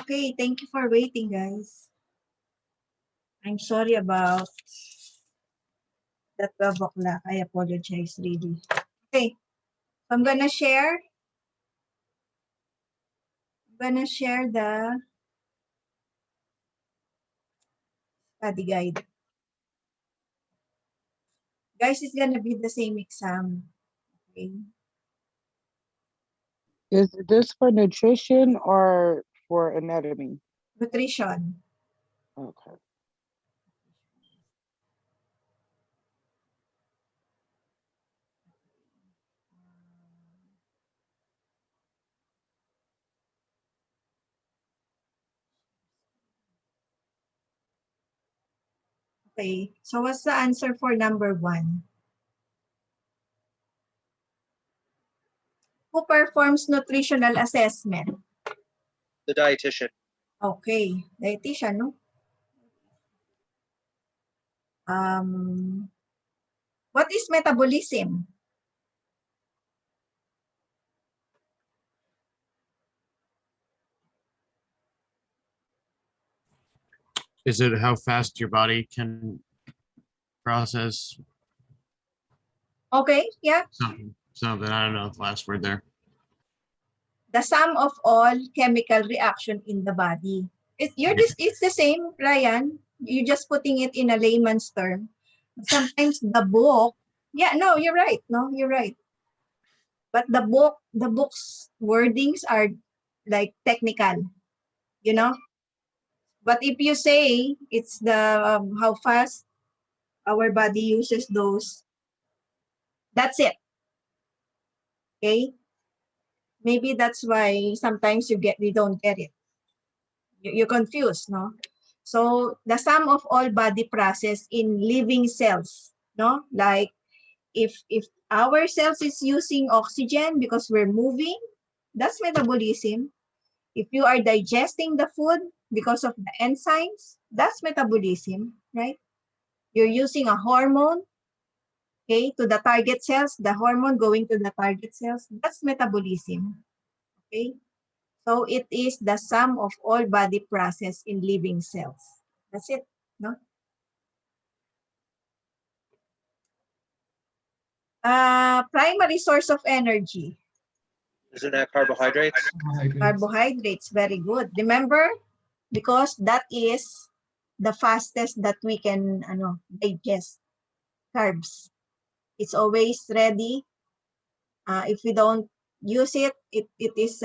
Okay, thank you for waiting, guys. I'm sorry about that 12 o'clock. I apologize, really. Okay, I'm gonna share the study guide. Guys, it's gonna be the same exam. Okay. Is this for nutrition or for anatomy? Nutrition. Okay. Okay, so what's the answer for number 1? Who performs nutritional assessment? The dietitian. Okay, dietitian, no? What is metabolism? Is it how fast your body can process Okay, yeah. something? I don't know the last word there. The sum of all chemical reaction in the body. It's the same, Ryan. You're just putting it in a layman's term. Sometimes the book, yeah, no, you're right. No, you're right. But the book's wordings are like technical, you know. But if you say it's the how fast our body uses those, that's it. Okay. Maybe that's why sometimes you don't get it. You're confused, no? So the sum of all body process in living cells, no? Like if our cells is using oxygen because we're moving, that's metabolism. If you are digesting the food because of the enzymes, that's metabolism, right? You're using a hormone, okay, to the target cells, the hormone going to the target cells, that's metabolism, okay? So it is the sum of all body process in living cells. That's it, no? Primary source of energy. Isn't that carbohydrates? Carbohydrates, very good. Remember, because that is the fastest that we can digest carbs. It's always ready. If we don't use it, it is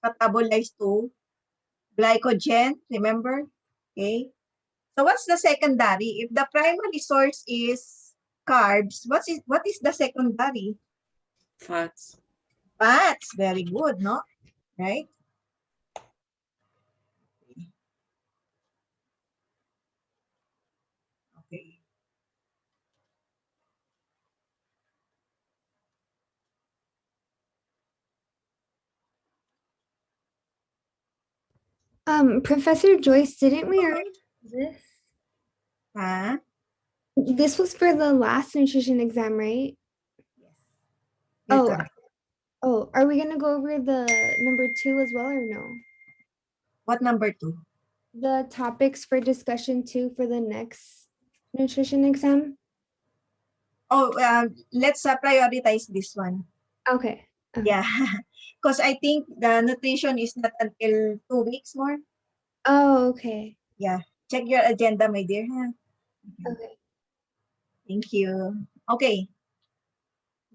catabolized to glycogen, remember? Okay. So what's the secondary? If the primary source is carbs, what is the secondary? Fats. Fats, very good, no? Right? Okay. Professor Joyce, didn't we already do this? Huh? This was for the last nutrition exam, right? Yes. You're correct. Oh, are we gonna go over the number 2 as well or no? What number 2? The topics for discussion 2 for the next nutrition exam? Oh, let's prioritize this one. Okay. Yeah, because I think the nutrition is not until 2 weeks more. Oh, okay. Yeah, check your agenda, my dear. Huh? Okay. Thank you. Okay.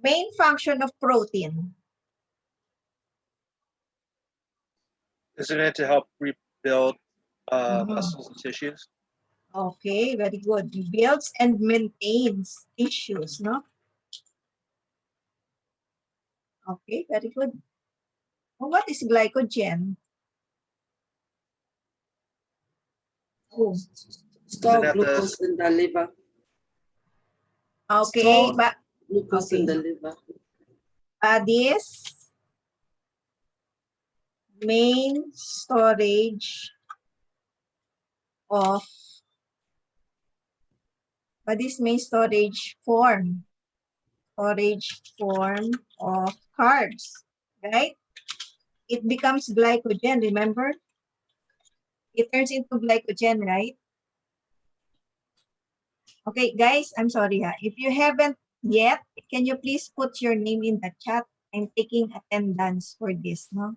Main function of protein. Isn't it to help rebuild Mhm. muscles and tissues? Okay, very good. Builds and maintains tissues, no? Okay, very good. Oh, what is glycogen? Oh, Store that glucose in the liver. okay, Store but glucose in the liver. this main storage of main storage form of carbs, right? It becomes glycogen, remember? It turns into glycogen, right? Okay, guys, I'm sorry ha. If you haven't yet, can you please put your name in the chat? I'm taking attendance for this, no?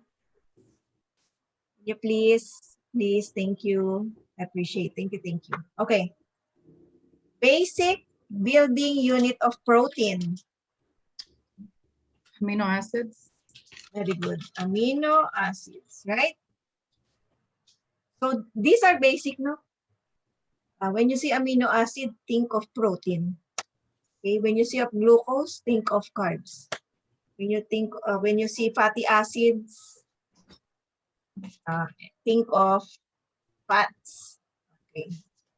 You please, thank you. Appreciate, thank you. Okay. Basic building unit of protein. Amino acids. Very good. Amino acids, right? So these are basic, no? When you see amino acid, think of protein. Okay, when you see of glucose, think of carbs. When you see fatty acids, think of fats. Okay,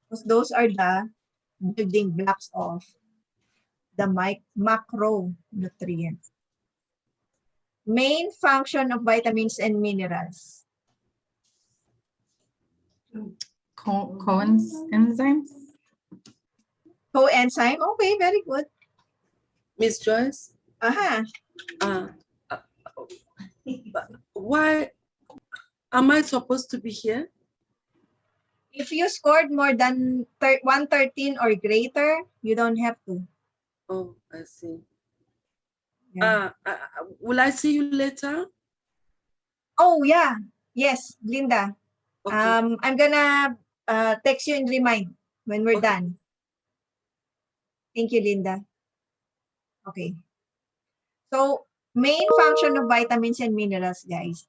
because those are the building blocks of the macronutrients. Main function of vitamins and minerals. Coenzymes. Coenzyme, okay, very good. Miss Joyce, Aha, uh, why am I supposed to be here? if you scored more than 113 or greater, you don't have to. Oh, I see. Yeah. Will I see you later? Oh, yeah. Yes, Linda. Okay. I'm gonna text you and remind when we're Okay. done. Thank you, Linda. Okay. So, main function of vitamins and minerals, guys,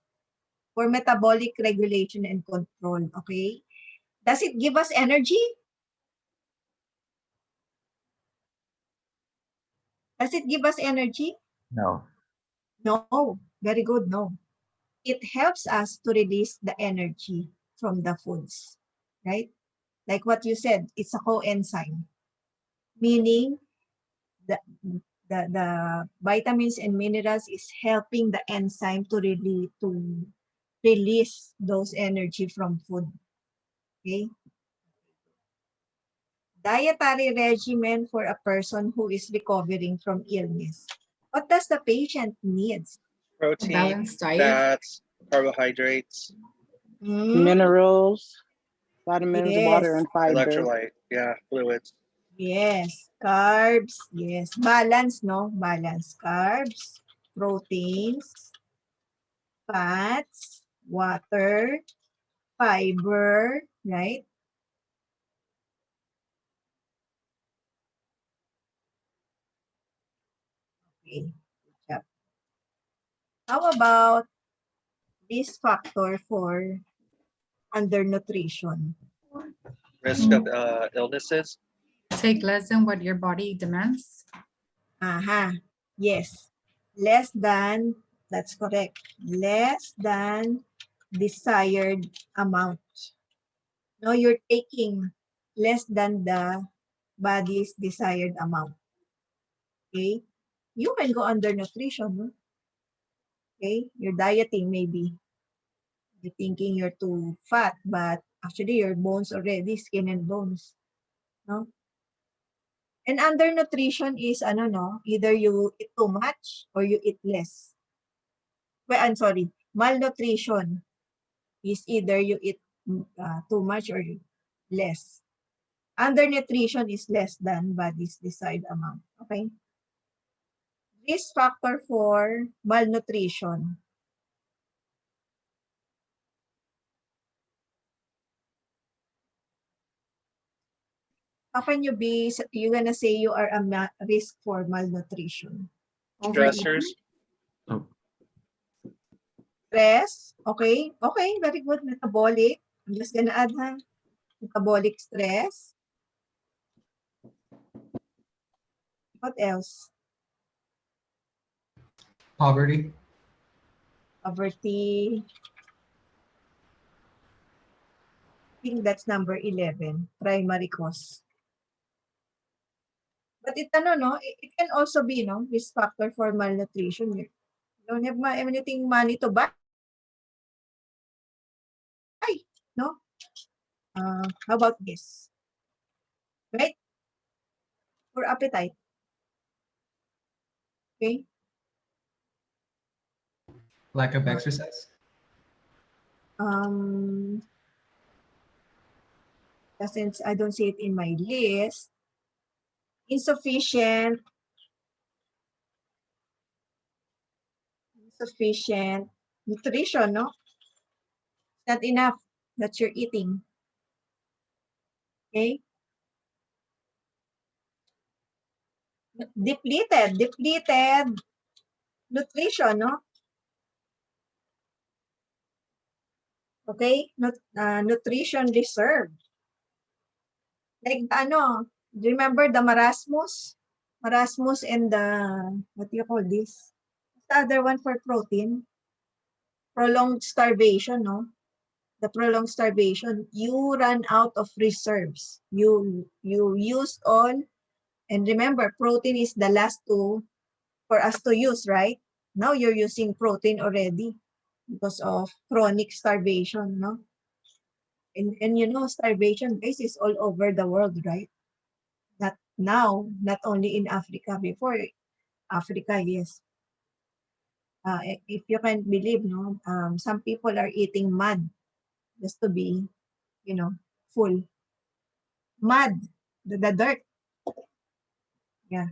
for metabolic regulation and control, okay? Does it give us energy? Does it give us energy? No. No. Very good, no. It helps us to release the energy from the foods, right? Like what you said, it's a coenzyme, meaning the vitamins and minerals is helping the enzyme to release those energy from food. Okay. Dietary regimen for a person who is recovering from illness. What does the patient needs? Protein, Balanced diet. fats, carbohydrates, Minerals, vitamins, water, Yes. and fiber. electrolyte, yeah, fluids. Yes, carbs. Yes, balance, no? Balance. Carbs, proteins, fats, water, fiber, right? Okay, good job. How about this factor for undernutrition? Risk of illnesses. Take less than what your body demands. Aha, yes. Less than, that's correct. Less than desired amount. No, you're taking less than the body's desired amount. Okay? You can go undernutrition. No? Okay? You're dieting maybe. You're thinking you're too fat, but actually your bones already, skin and bones. No? And undernutrition is ano no, either you eat too much or you eat less. Well, I'm sorry, malnutrition is either you eat too much or less. Undernutrition is less than body's desired amount. Okay? Risk factor for malnutrition. How can you be, you're gonna say you are a risk for malnutrition? Stressors. Stress, okay, okay, very good. Metabolic, I'm just gonna add ha, metabolic stress. What else? Poverty. Poverty. I think that's number 11, primary cause. But it ano no, it can also be no risk factor for malnutrition. You don't have anything money to buy, no? How about this? Right? For appetite. Okay? Lack of exercise. since I don't see it in my list. Insufficient nutrition, no? Not enough that you're eating. Okay? Depleted nutrition, no? Okay? Nutrition reserve. Like ano, do you remember the marasmus? Marasmus and the, what do you call this? The other one for protein? Prolonged starvation, no? The prolonged starvation, you run out of reserves. You used all, and remember, protein is the last for us to use, right? Now you're using protein already because of chronic starvation, no? And you know, starvation, guys, is all over the world, right? Not now, not only in Africa. Before, Africa, yes. If you can believe, no, some people are eating mud just to be, you know, full. Mud, the dirt. Yeah.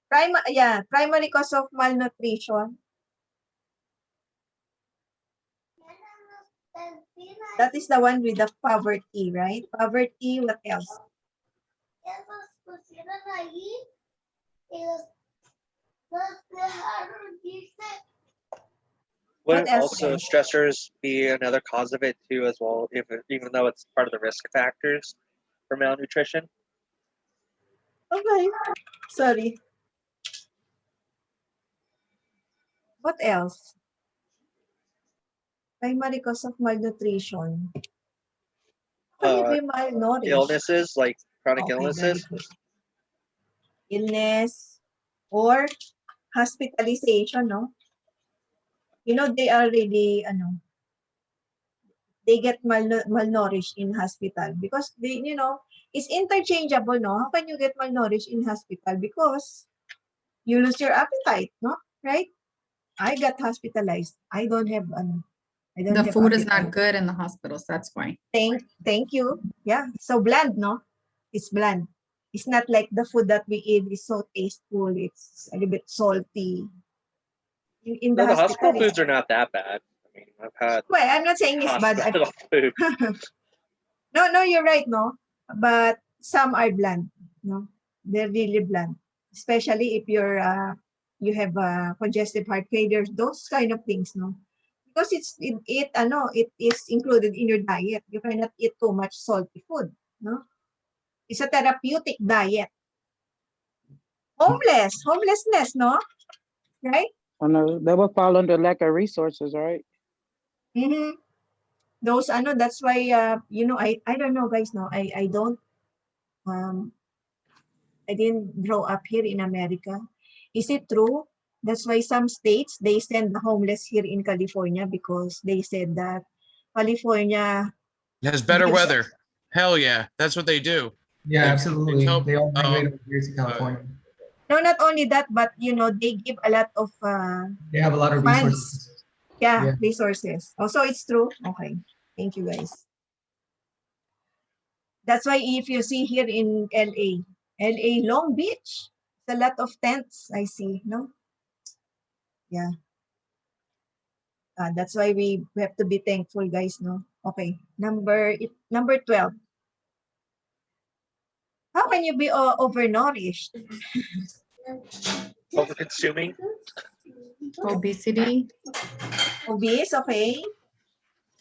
Primary cause of malnutrition. That is the one with the poverty, right? Poverty, what else? Wouldn't else, also guys? stressors be another cause of it too, as well, even though it's part of the risk factors for malnutrition? Okay. Sorry. What else? Primary cause of malnutrition. How can you be malnourished? Illnesses like chronic Okay, very illnesses. good. Illness or hospitalization, no? You know, they are really, they get malnourished in hospital because they, you know, it's interchangeable, no? How can you get malnourished in hospital? Because you lose your appetite, no? Right? I got hospitalized. I don't have, I don't The have food is appetite. not good in the hospitals, that's why. Thank you. Yeah. So bland, no? It's bland. It's not like the food that we eat is so tasteful. It's a little bit salty. In the No, the hospital hospital, foods are not that bad. I mean, I've had well, I'm not saying it's bad. hospital food. No, you're right, no? But some are bland, no? They're really bland. Especially if you have congestive heart failure, those kind of things, no? Because it is included in your diet. You cannot eat too much salty food, no? It's a therapeutic diet. Homelessness, no? Right? I know that would fall under lack of resources, right? Mm-hmm. Those, that's why, you know, I don't know, guys, no? I don't, I didn't grow up here in America. Is it true? That's why some states, they send the homeless here in California because they said that California, It has better Yes. weather. Hell yeah, that's what they do. Yeah, They- absolutely. they help, They all migrate over here to California. no, not only that, but, you know, they give a lot of, They have a lot of funds. resources. Yeah, Yeah. resources. Also, it's true. Okay. Thank you, guys. That's why if you see here in LA, Long Beach, it's a lot of tents I see, no? Yeah. That's why we have to be thankful, guys, no? Okay, number 12. How can you be overnourished? Over consuming. Obesity, Obese, okay.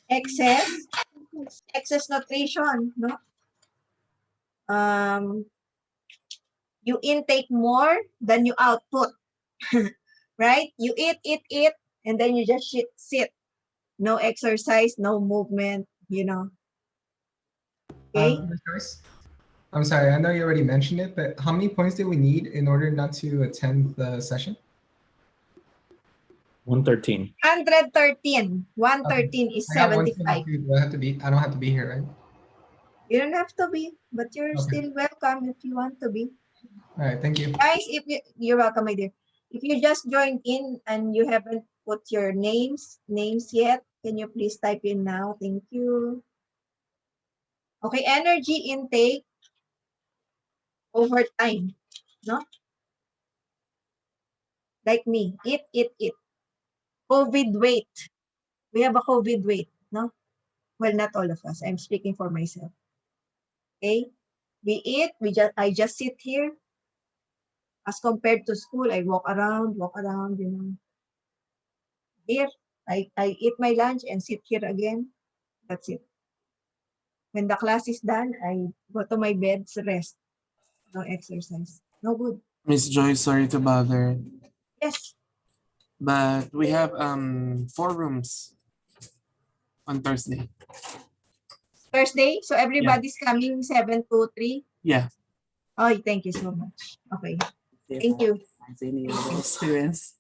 Excess nutrition, no? You intake more than you output, right? You eat, and then you just sit. No exercise, no movement, you know. Okay? Ms. Joyce, I'm sorry, I know you already mentioned it, but how many points do we need in order not to attend the session? 113. 113. 113 is I got 75. 172. I don't have to be here, right? You don't have to be, but you're Okay. still welcome if you want to be. All right, thank you. Guys, you're welcome, my dear. If you just joined in and you haven't put your names yet, can you please type in now? Thank you. Okay, energy intake over time, no? Like me, eat. COVID weight. We have a COVID weight, no? Well, not all of us. I'm speaking for myself. Okay? We eat, I just sit here. As compared to school, I walk around, you know. Here, I eat my lunch and sit here again. That's it. When the class is done, I go to my bed, rest. No exercise. No good. Miss Joy, sorry to bother, Yes. but we have 4 rooms on Thursday. Thursday, so everybody's coming 7 to 3. Yeah. Oh, thank you so much. Okay. Thank you. Any of those students.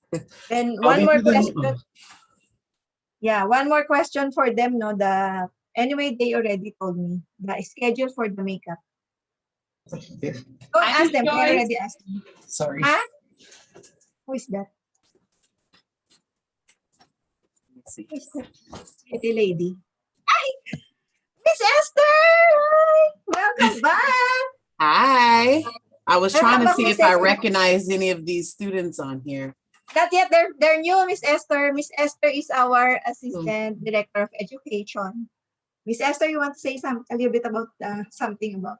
Then Oh, one more maybe then- question. Yeah, one more question for them, no? Anyway, they already told me the schedule for the makeup. Don't ask them. I already asked them. Sorry. Huh? Who is that? Let's see. Who is that? Pretty lady. Hi! Miss Esther! Hi! Welcome back! Hi. I was trying to Welcome see back, if Miss I Esther. recognize any of these students on here. Not yet. They're new, Miss Esther. Miss Esther is our Assistant Director of Education. Miss Esther, you want to say a little bit about something about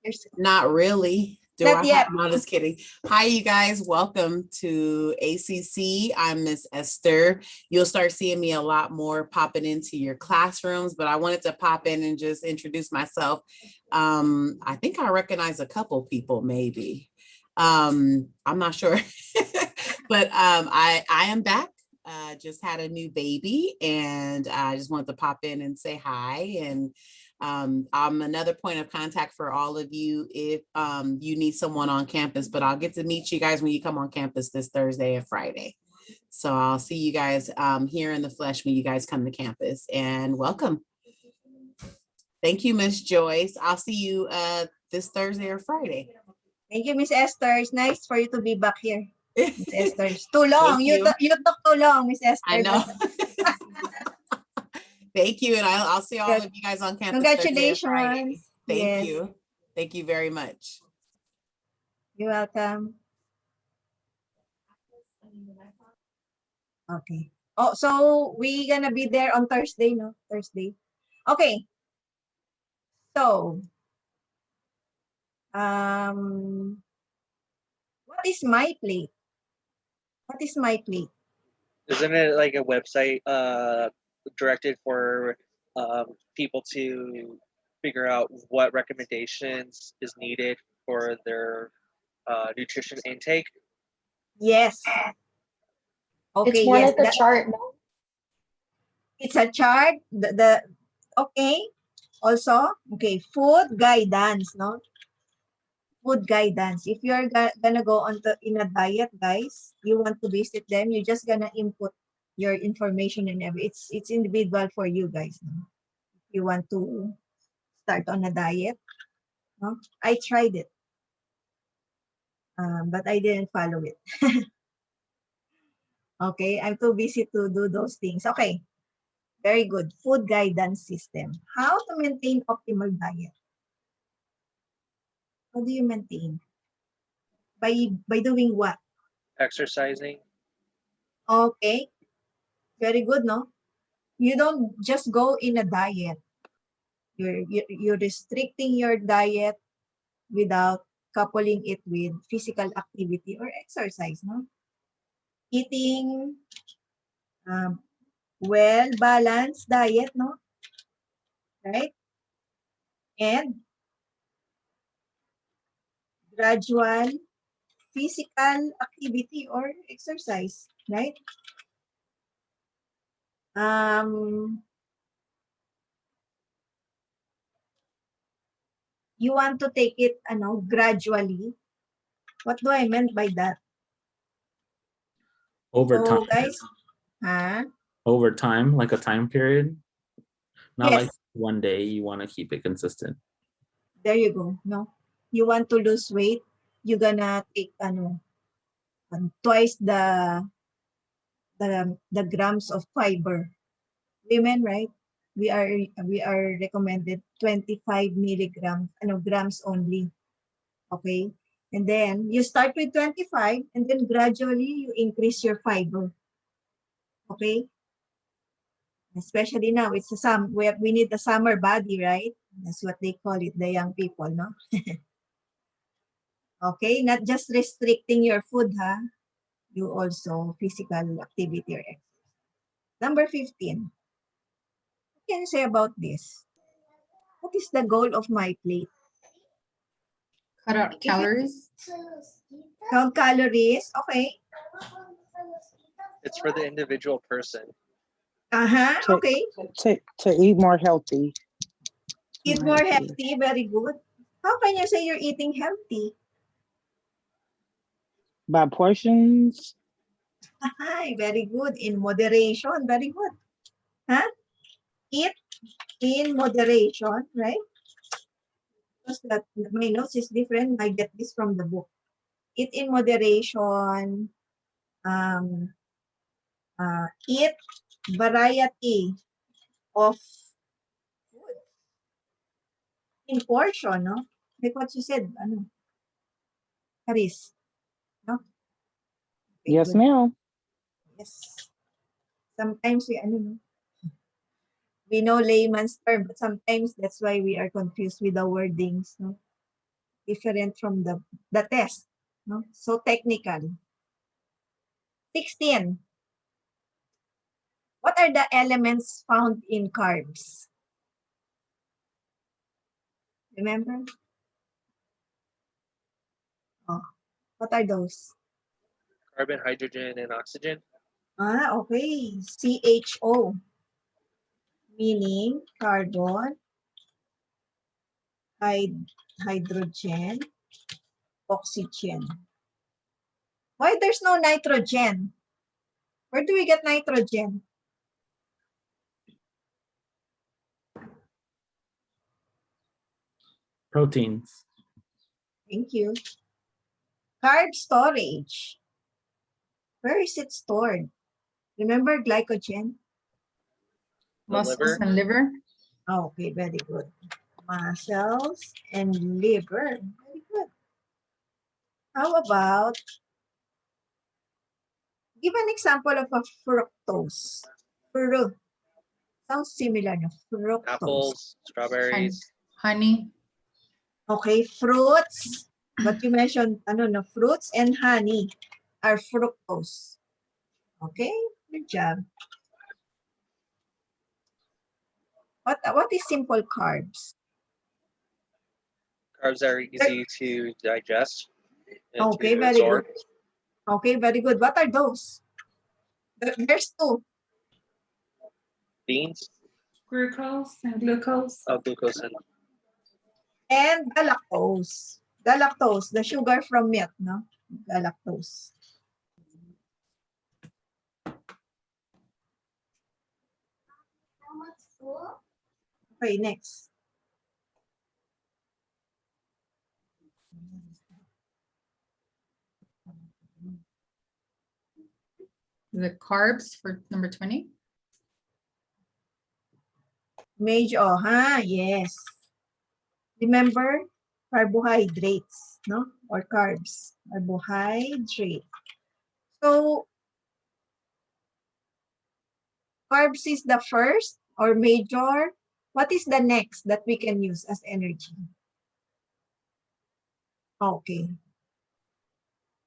yourself? Not really. Do Not I yet. have, no, just kidding. Hi, you guys. Welcome to ACC. I'm Miss Esther. You'll start seeing me a lot more popping into your classrooms, but I wanted to pop in and just introduce myself. I think I recognize a couple people, maybe. I'm not sure, but I am back. Just had a new baby, and I just wanted to pop in and say hi. And I'm another point of contact for all of you if you need someone on campus, but I'll get to meet you guys when you come on campus this Thursday and Friday. So I'll see you guys here in the flesh when you guys come to campus, and welcome. Thank you, Miss Joyce. I'll see you this Thursday or Friday. Thank you, Miss Esther. It's nice for you to be back here. Miss Esther, it's too long. Thank You you. took too long, Miss Esther. I know. Thank you, and I'll see all Good. of you guys on campus Thursday or Friday. Congratulations. Thank Yes. you. Thank you very much. You're welcome. Okay. Oh, so we gonna be there on Thursday, no? Thursday. Okay. So, what is my plate? What is my plate? Isn't it like a website directed for people to figure out what recommendations is needed for their nutrition intake? Yes. Okay, It's more yes. like a chart, no? It's a chart. Okay. Also, okay, food guidance, no? Food guidance. If you're gonna go in a diet, guys, you want to visit them, you're just gonna input your information and it's individual for you guys. No? If you want to start on a diet, no? I tried it, but I didn't follow it. Okay, I'm too busy to do those things. Okay, very good. Food guidance system. How to maintain optimal diet? How do you maintain? By doing what? Exercising. Okay, very good, no? You don't just go in a diet. You're restricting your diet without coupling it with physical activity or exercise, no? Eating well-balanced diet, no? Right? And gradual physical activity or exercise, right? You want to take it gradually. What do I mean by that? Over So time, guys, huh? over time, like a time period. Not Yes. like one day, you want to keep it consistent. There you go. No, you want to lose weight, you're gonna take twice the grams of fiber. Women, right? we are recommended 25 milligrams, grams only. Okay? And then you start with 25 and then gradually you increase your fiber. Okay? Especially now, it's we need the summer body, right? That's what they call it, the young people, no? Okay, not just restricting your food, huh? You also physical activity or exercise. Number 15. What can you say about this? What is the goal of my plate? Cut out calories. Count calories, okay. It's for the individual person. Uh-huh, To- okay. To eat more healthy. Eat more healthy, very good. How can you say you're eating healthy? By portions. Hi, very good. In moderation, very good. Huh? Eat in moderation, right? Because that my notes is different. I get this from the book. Eat in moderation. Eat variety of food in portion, no? Like what you said, Charis, no? Okay, Yes, good. ma'am. Yes. Sometimes no? We know layman's term, but sometimes that's why we are confused with the wordings, no? Different from the test, no? So technical. 16. What are the elements found in carbs? Remember? Oh, what are those? Carbon, hydrogen, and oxygen. Okay. CHO. Meaning carbon, hydrogen, oxygen. Why there's no nitrogen? Where do we get nitrogen? Proteins. Thank you. Carb storage. Where is it stored? Remember glycogen? The Muscles liver. and liver. Okay, very good. Muscles and liver. Very good. How about, give an example of a fructose. Fruit. Sounds similar, no? Fructose. Apples, strawberries. Honey. Okay, fruits. But you mentioned, fruits and honey are fructose. Okay, good job. What is simple carbs? Carbs are easy to digest and Okay, to very absorb. good. Okay, very good. What are those? There's two. Beans, Glucose and glucose. glucose, and And the lactose. The lactose, the sugar from milk, no? The lactose. Okay, next. The carbs for number 20. Major, yes. Remember, carbohydrates, no? Or carbs, carbohydrate. So, carbs is the first or major. What is the next that we can use as energy? Okay.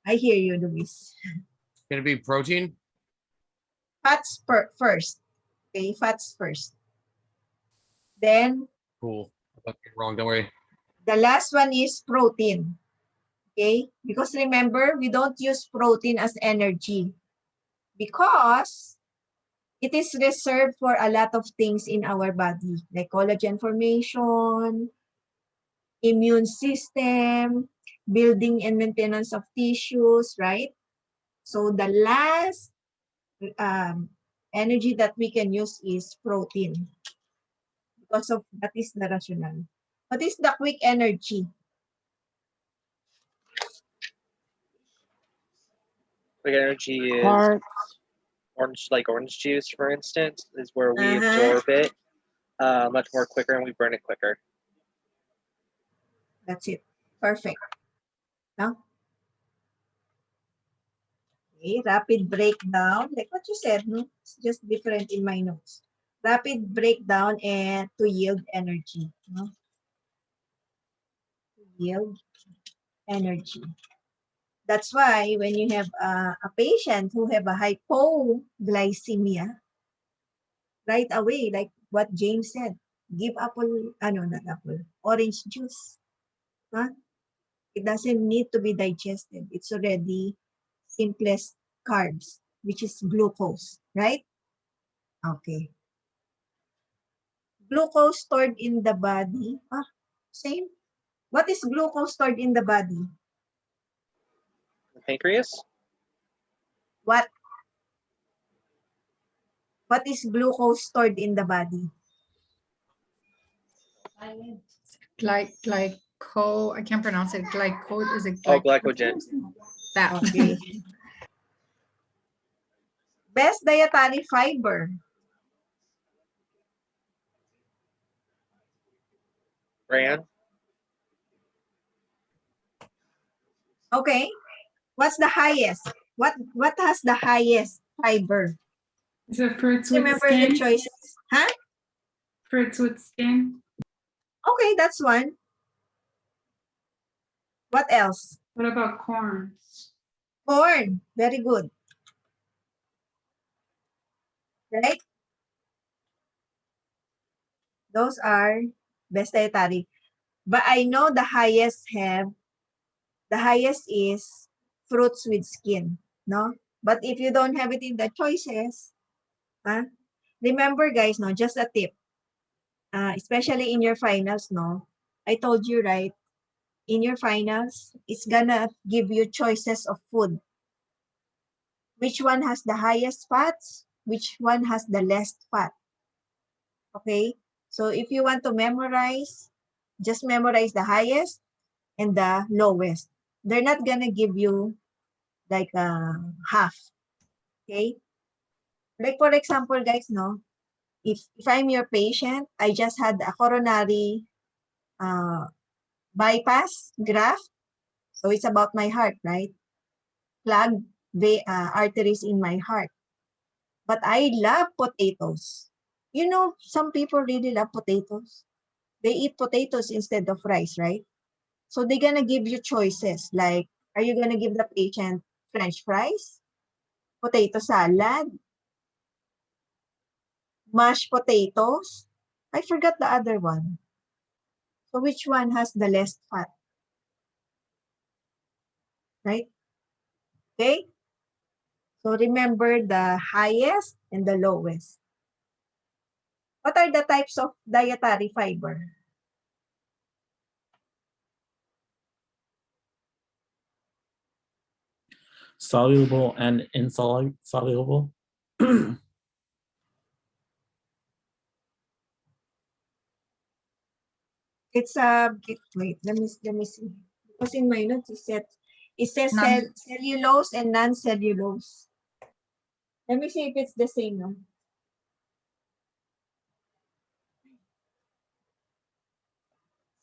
I hear you, Luis. Can it be protein? Fats first. Okay, fats first. Then, Cool. I thought you were wrong. Don't worry. the last one is protein. Okay? Because remember, we don't use protein as energy because it is reserved for a lot of things in our body, like collagen formation, immune system, building and maintenance of tissues, right? So the last energy that we can use is protein because of that is the rationale. What is the quick energy? quick energy is Carbs. orange, like orange juice, for instance, is where we Uh-huh. absorb it much more quicker, and we burn it quicker. That's it. Perfect. Now, okay, rapid breakdown, like what you said, no? It's just different in my notes. Rapid breakdown and to yield energy, no? To yield energy. That's why when you have a patient who have a hypoglycemia, right away, like what James said, give apple, not apple, orange juice. Huh? It doesn't need to be digested. It's already simplest carbs, which is glucose, right? Okay. Glucose stored in the body. Same. What is glucose stored in the body? The pancreas. What is glucose stored in the body? I can't pronounce it. Is it Oh, glycogen. That. Okay. Best dietary fiber. Bran. Okay. What's the highest? What has the highest fiber? Is it fruits with Remember skin? the choices? Huh? Fruits with skin. Okay, that's one. What else? What about corn? Corn. Very good. Right? Those are best dietary. But I know the highest is fruits with skin, no? But if you don't have it in the choices, remember guys, no, just a tip, especially in your finals, no? I told you, right? In your finals, it's gonna give you choices of food. Which one has the highest fats? Which one has the least fat? Okay? So if you want to memorize, just memorize the highest and the lowest. They're not gonna give you like half. Okay? Like for example, guys, no? If I'm your patient, I just had a coronary bypass graft. So it's about my heart, right? Plugged arteries in my heart. But I love potatoes. You know, some people really love potatoes. They eat potatoes instead of rice, right? So they're gonna give you choices like, are you gonna give the patient French fries, potato salad, mashed potatoes? I forgot the other one. So which one has the less fat? Right? Okay? So remember the highest and the lowest. What are the types of dietary fiber? Soluble and insoluble. It's wait, let me see. Because in my notes it says cellulose and non-cellulose. Let me see if it's the same, no?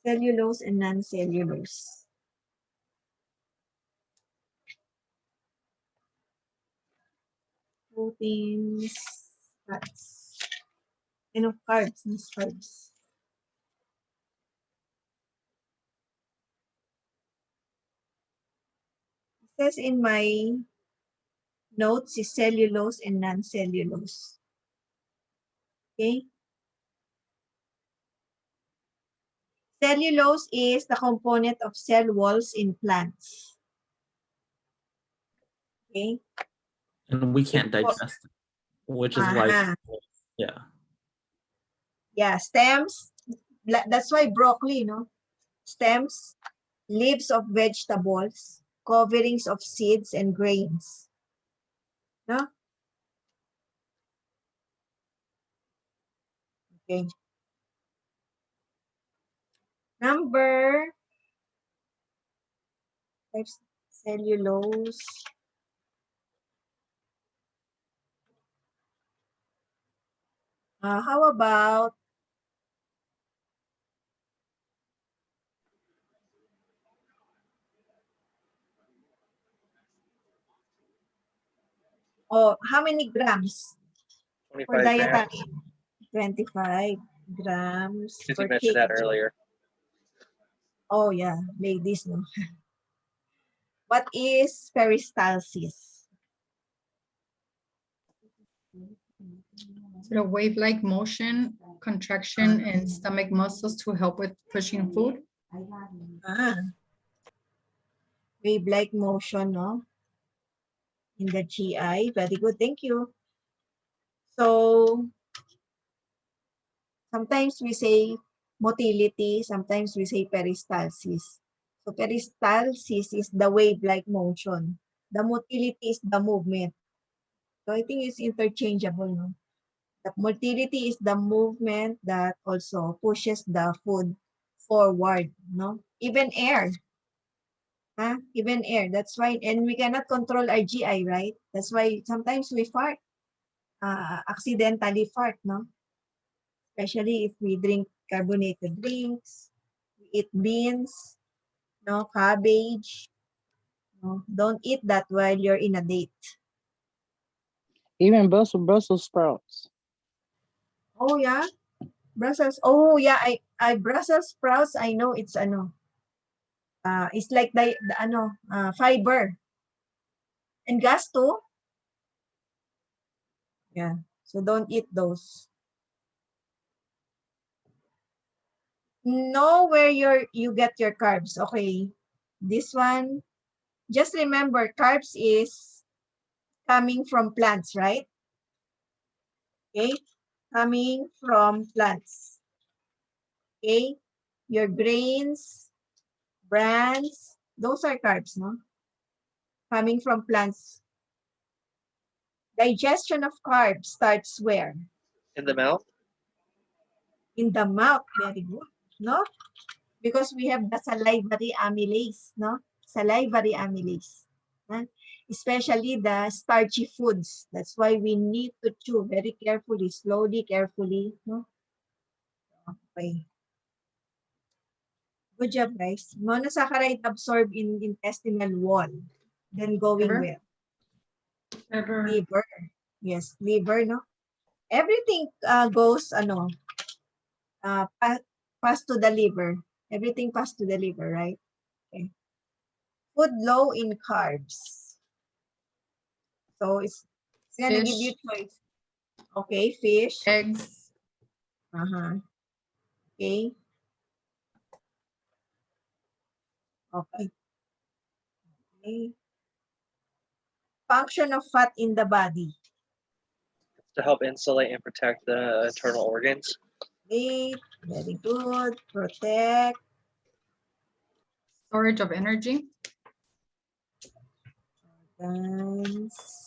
Cellulose and non-cellulose. Proteins, fats, and of carbs, and carbs. It says in my notes is cellulose and non-cellulose. Okay? Cellulose is the component of cell walls in plants. Okay? And we can't digest it, which is why, yeah. Yeah, stems. That's why broccoli, no? Stems, leaves of vegetables, coverings of seeds and grains. No? Okay. Number 5, cellulose. How about Oh, how many grams for 25 grams. dietary? 25 grams Because per you mentioned that kg. earlier. Oh yeah, ladies, no. What is peristalsis? Sort of wave-like motion, contraction in stomach muscles to help with pushing food. Ah, wave-like motion, no? In the GI. Very good, thank you. So, sometimes we say motility, sometimes we say peristalsis. So, peristalsis is the wave-like motion. The motility is the movement. So, I think it's interchangeable, no? The motility is the movement that also pushes the food forward, no? Even air. Huh? Even air. That's why, and we cannot control our GI, right? That's why sometimes we fart. Accidentally fart, no? Especially if we drink carbonated drinks, we eat beans, no, cabbage. No? Don't eat that while you're in a date. Even Brussels sprouts. Oh yeah, Brussels. Oh yeah, I Brussels sprouts. I know it's it's like fiber and gas too. Yeah, so don't eat those. Know where you get your carbs. Okay, this one. Just remember, carbs is coming from plants, right? Okay, coming from plants. Okay, your grains, brands, those are carbs, no? Coming from plants. Digestion of carbs starts where? In the mouth. In the mouth. Very good, no? Because we have the salivary amylase, no? Salivary amylase. Huh? Especially the starchy foods. That's why we need to chew very carefully, slowly, carefully, no? Okay. Good job, guys. Monosaccharide absorbed in intestinal wall. Then going Liver. where? Liver. Liver. Yes, liver, no? Everything goes, pass to the liver. Everything pass to the liver, right? Okay. Food low in carbs. So it's gonna give you Fish. choice. Okay, fish. Eggs. Uh-huh. Okay. Okay. Okay. Function of fat in the body. To help insulate and protect the internal organs. Great. Very good. Protect. Storage of energy. Dance.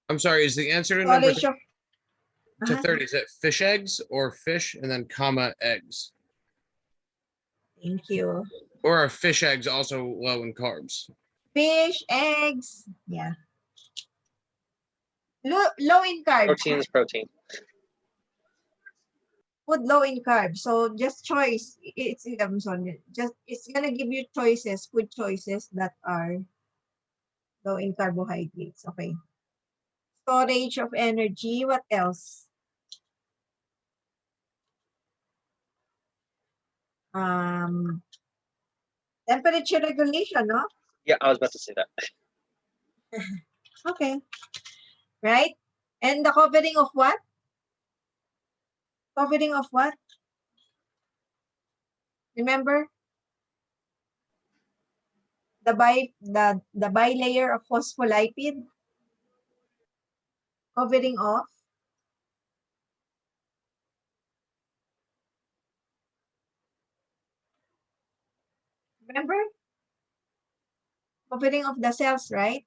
I'm sorry, is the answer to number Storage of. to Uh-huh. 30, is it fish eggs or fish and then comma eggs? Thank you. Or are fish eggs also low in carbs? Fish, eggs. Yeah. Low in carbs. Protein is protein. Food low in carbs. So just choice. I'm sorry. Just it's gonna give you choices, food choices that are low in carbohydrates. Okay. Storage of energy. What else? Temperature regulation, no? Yeah, I was about to say that. Okay. Right? And the covering of what? Covering of what? Remember? The bilayer of phospholipid? Covering of? Remember? Covering of the cells, right?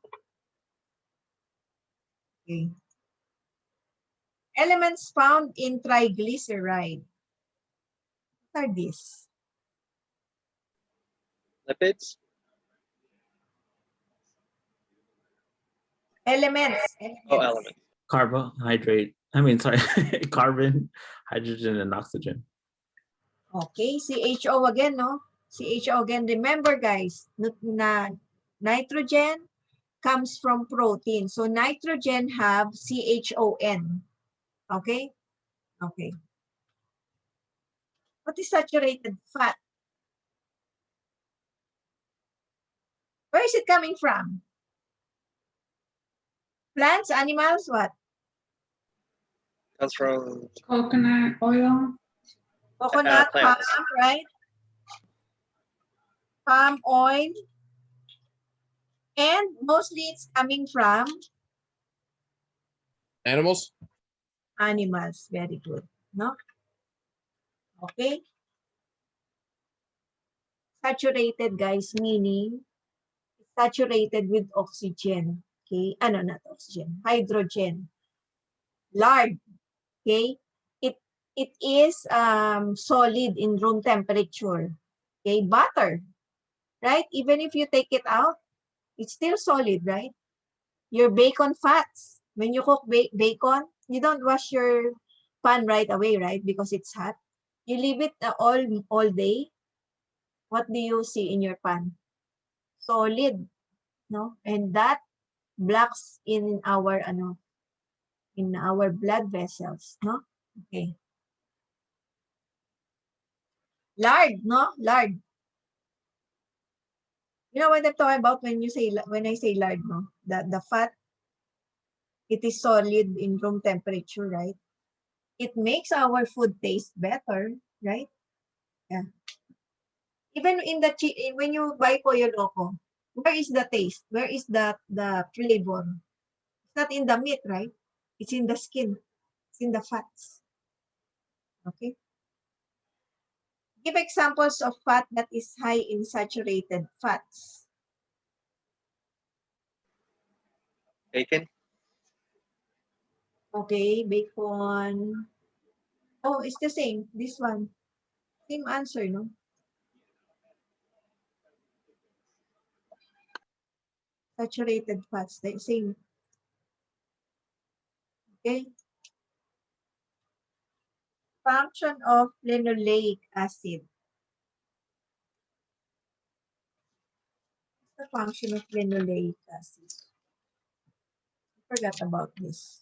Okay. Elements found in triglyceride. What are these? Lipids. Elements. Oh, elements. Carbohydrate. I mean, sorry, carbon, hydrogen, and oxygen. Okay, CHO again, no? CHO again. Remember, guys, nitrogen, comes from protein. So nitrogen have CHON. Okay? Okay. What is saturated fat? Where is it coming from? Plants, animals, what? Comes from Coconut oil. Coconut, palm, plants. right? Palm oil. And mostly it's coming from Animals? animals. Very good. No? Okay. Saturated, guys, meaning saturated with oxygen. Okay. Ano, not oxygen. Hydrogen. Lard. Okay. It is solid in room temperature. Okay. Butter. Right? Even if you take it out, it's still solid, right? Your bacon fats. When you cook bacon, you don't wash your pan right away, right? Because it's hot. You leave it all day. What do you see in your pan? Solid, no? And that blocks in our blood vessels, no? Okay. Lard, no? Lard. You know what I'm talking about when I say lard, no? The fat, it is solid in room temperature, right? It makes our food taste better, right? Yeah. Even in when you buy Pollo Loco, where is the taste? Where is the flavor? It's not in the meat, right? It's in the skin. It's in the fats. Okay. Give examples of fat that is high in saturated fats. Bacon. Okay, bacon. Oh, it's the same. This one. Same answer, no? Saturated fats, the same. Okay. Function of linoleic acid. What's the function of linoleic acid? I forgot about this.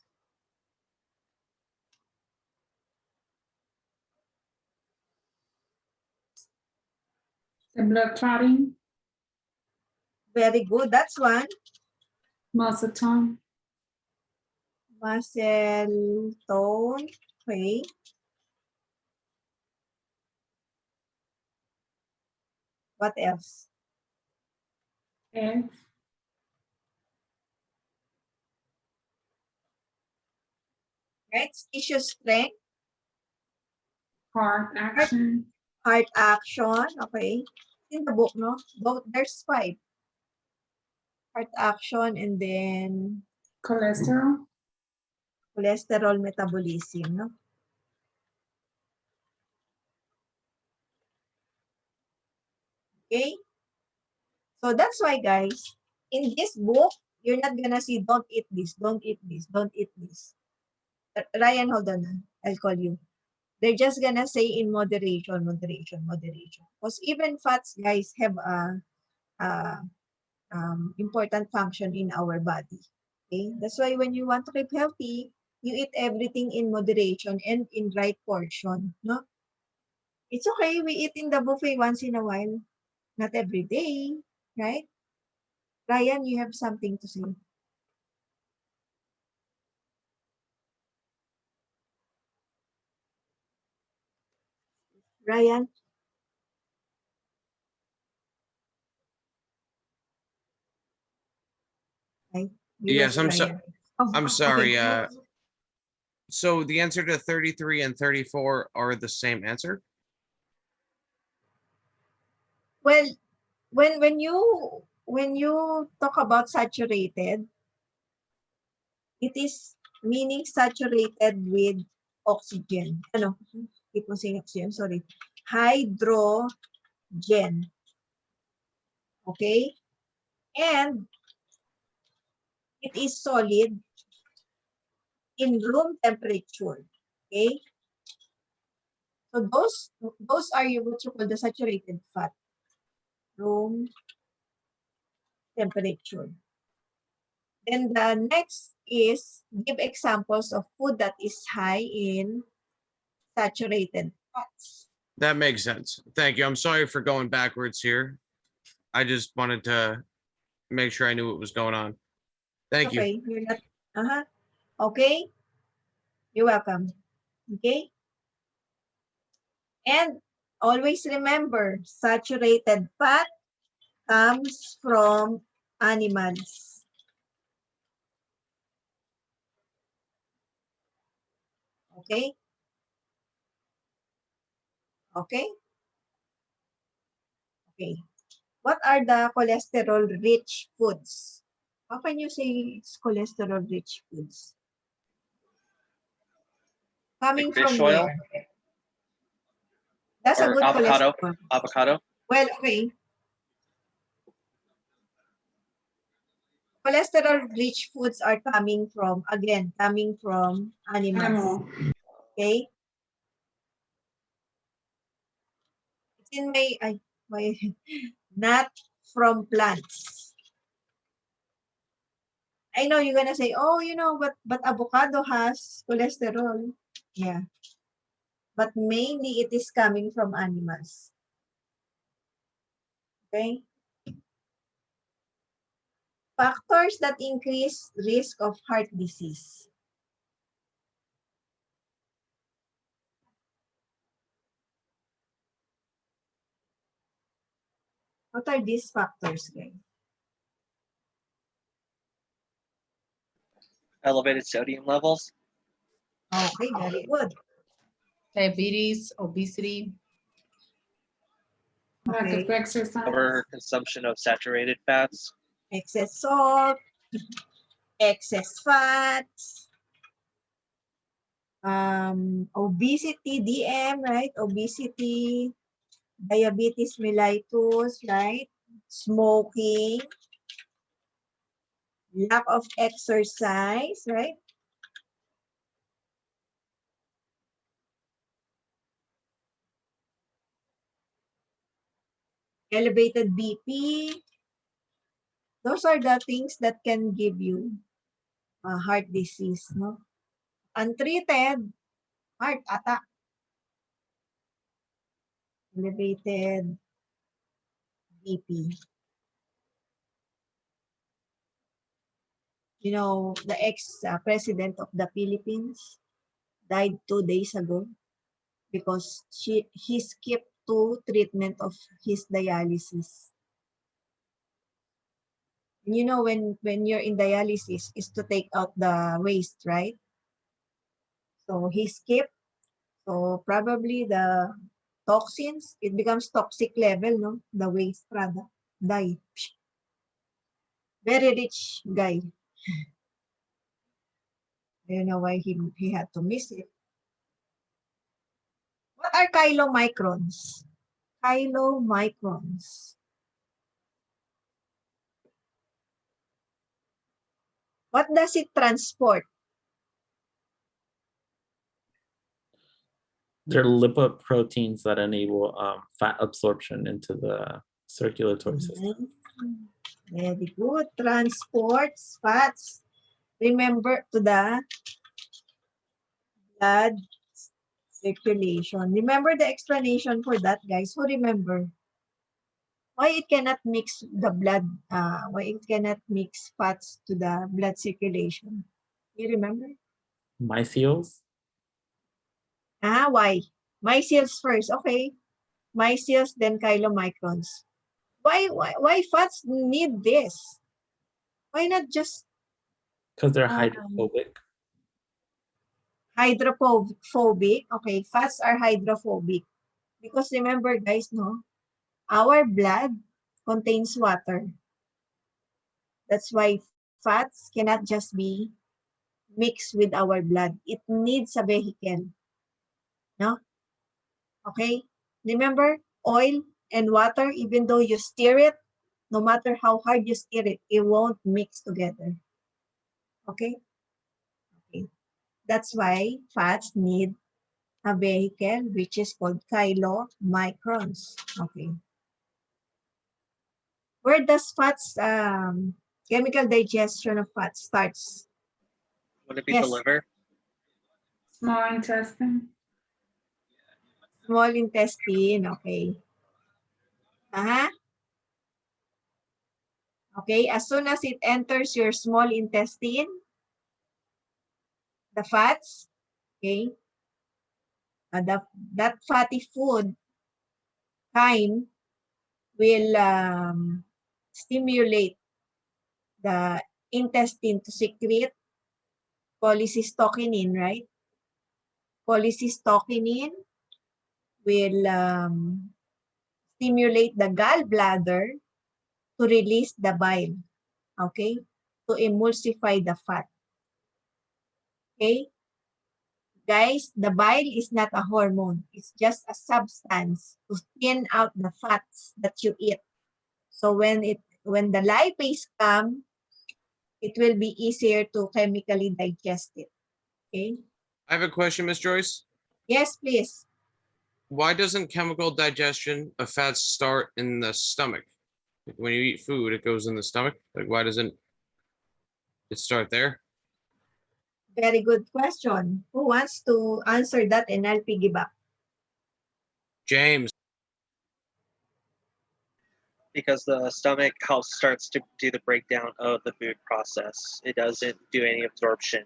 The blood clotting. Very good. That's one. Muscle tone. Muscle tone. Okay. What else? Eggs. Right? Tissue strength. Heart action. Heart action. Okay. In the book, no? There's 5. Heart action and then Cholesterol. cholesterol metabolism, no? Okay? So that's why, guys, in this book, you're not gonna see don't eat this, don't eat this, don't eat this. Ryan, hold on. I'll call you. They're just gonna say in moderation, moderation, moderation. Because even fats, guys, have a important function in our body. Okay? That's why when you want to keep healthy, you eat everything in moderation and in right portion. No? It's okay, we eat in the buffet once in a while. Not every day, right? Ryan, you have something to say. Ryan? Right? We Yes, lost Ryan. Oh, I'm sorry. okay. So the answer to 33 and 34 are the same answer? Well, when you talk about saturated, it is meaning saturated with oxygen. Ano? Keep on saying oxygen, sorry. Hydrogen. Okay? And it is solid in room temperature. Okay? So those are what you call the saturated fat. Room temperature. Then the next is give examples of food that is high in saturated fats. That makes sense. Thank you. I'm sorry for going backwards here. I just wanted to make sure I knew what was going on. Thank you. Okay, you're not, okay, you're welcome. Okay. And always remember, saturated fat comes from animals. Okay. Okay. Okay. What are the cholesterol-rich foods? How can you say it's cholesterol-rich foods? Coming Like fish from oil? where? That's a Or good avocado? cholesterol. Avocado? Well, okay. Cholesterol-rich foods are coming from, again, coming from animals. Okay? It's in my not from plants. I know you're gonna say, oh, but avocado has cholesterol. Yeah. But mainly it is coming from animals. Okay? Factors that increase risk of heart disease. What are these factors, guys? Elevated sodium levels? Okay, very good. Diabetes, obesity, lack of exercise, Over consumption of saturated fats? Excess salt, excess fats, obesity, DM, right? Obesity, diabetes mellitus, right? Smoking, lack of exercise, right? Elevated BP. Those are the things that can give you heart disease, no? Untreated, heart attack. Elevated BP. You know, the ex-president of the Philippines died 2 days ago because he skipped 2 treatment of his dialysis. You know, when you're in dialysis is to take out the waste, right? So he skipped. So probably the toxins, it becomes toxic level, no? The waste product, die. Very rich guy. I don't know why he had to miss it. What are chylomicrons? Chylomicrons. What does it transport? They're lipoproteins that enable fat absorption into the circulatory system. Very good. Transports fats. Remember to the blood circulation. Remember the explanation for that, guys? Who remember? Why it cannot mix the blood, why it cannot mix fats to the blood circulation? You remember? Mycels? Why? Micelles first, okay. Micelles, then chylomicrons. Why fats need this? Why not just Because they're hydrophobic. hydrophobic? Okay, fats are hydrophobic. Because remember, guys, no? Our blood contains water. That's why fats cannot just be mixed with our blood. It needs a vehicle. No? Okay? Remember, oil and water, even though you stir it, no matter how hard you stir it, it won't mix together. Okay? Okay. That's why fats need a vehicle, which is called chylomicrons. Okay. Where does fats Chemical digestion of fat starts. Would it be Yes. the liver? Small intestine. Small intestine, okay. Okay, as soon as it enters your small intestine, the fats, okay, that fatty food chyme will stimulate the intestine to secrete cholecystokinin, right? Cholecystokinin will stimulate the gallbladder to release the bile, okay, to emulsify the fat. Okay, guys, the bile is not a hormone. It's just a substance to thin out the fats that you eat. So when the lipase come, it will be easier to chemically digest it. Okay. I have a question, Miss Joyce. Yes, please. Why doesn't chemical digestion of fats start in the stomach? Like when you eat food, it goes in the stomach. Like why doesn't it start there? Very good question. Who wants to answer that, and I'll piggyback? James. Because the stomach helps starts to do the breakdown of the food process. It doesn't do any absorption.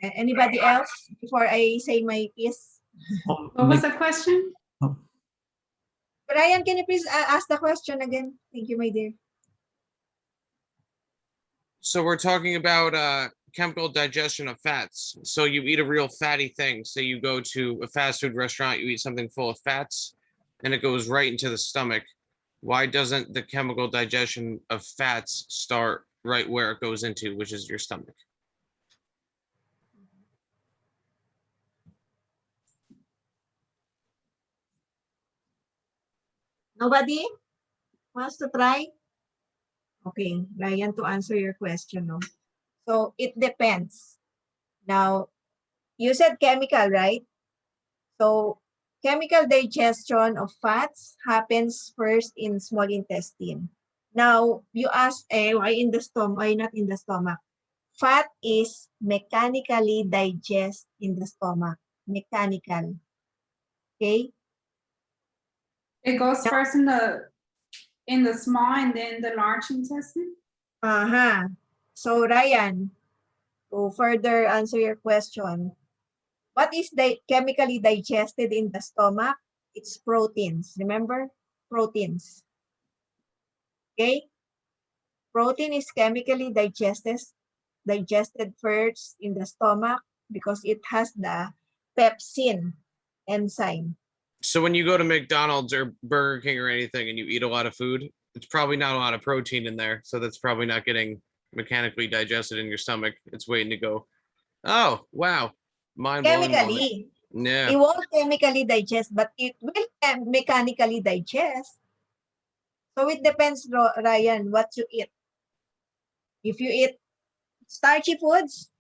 Anybody else before I say my piece? What was the question? Brian, can you please ask the question again? Thank you, my dear. So we're talking about chemical digestion of fats. So you eat a real fatty thing. So you go to a fast food restaurant, you eat something full of fats, and it goes right into the stomach. Why doesn't the chemical digestion of fats start right where it goes into, which is your stomach? Nobody wants to try? Okay, Ryan, to answer your question, no? So it depends. Now, you said chemical, right? So chemical digestion of fats happens first in small intestine. Now, you ask, why in the stomach? Why not in the stomach? Fat is mechanically digest in the stomach. Mechanical. Okay? It goes first in the small and then the large intestine. So Ryan, to further answer your question, what is chemically digested in the stomach? It's proteins. Remember? Proteins. Okay? Protein is chemically digested first in the stomach because it has the pepsin enzyme. So when you go to McDonald's or Burger King or anything and you eat a lot of food, it's probably not a lot of protein in there. So that's probably not getting mechanically digested in your stomach. It's waiting to go, oh, wow. Mind blown. Chemically. Yeah. It won't chemically digest, but it will mechanically digest. So it depends, Ryan, what you eat. If you eat starchy foods,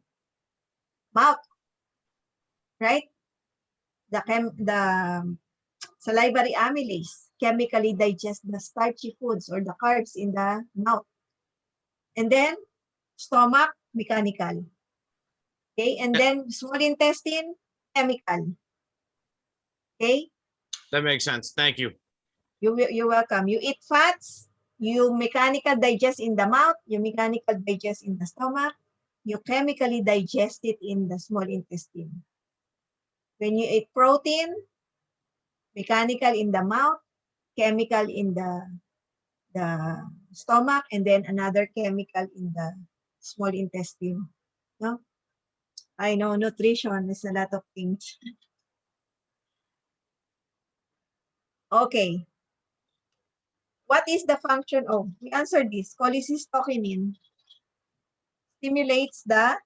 mouth, right? The salivary amylase chemically digest the starchy foods or the carbs in the mouth. And then stomach, mechanical. Okay, and then small intestine, chemical. Okay? That makes sense. Thank you. You're welcome. You eat fats, you mechanical digest in the mouth, you mechanical digest in the stomach, you chemically digest it in the small intestine. When you eat protein, mechanical in the mouth, chemical in the stomach, and then another chemical in the small intestine. No? I know nutrition is a lot of things. Okay. What is the function of? We answered this. Cholecystokinin stimulates the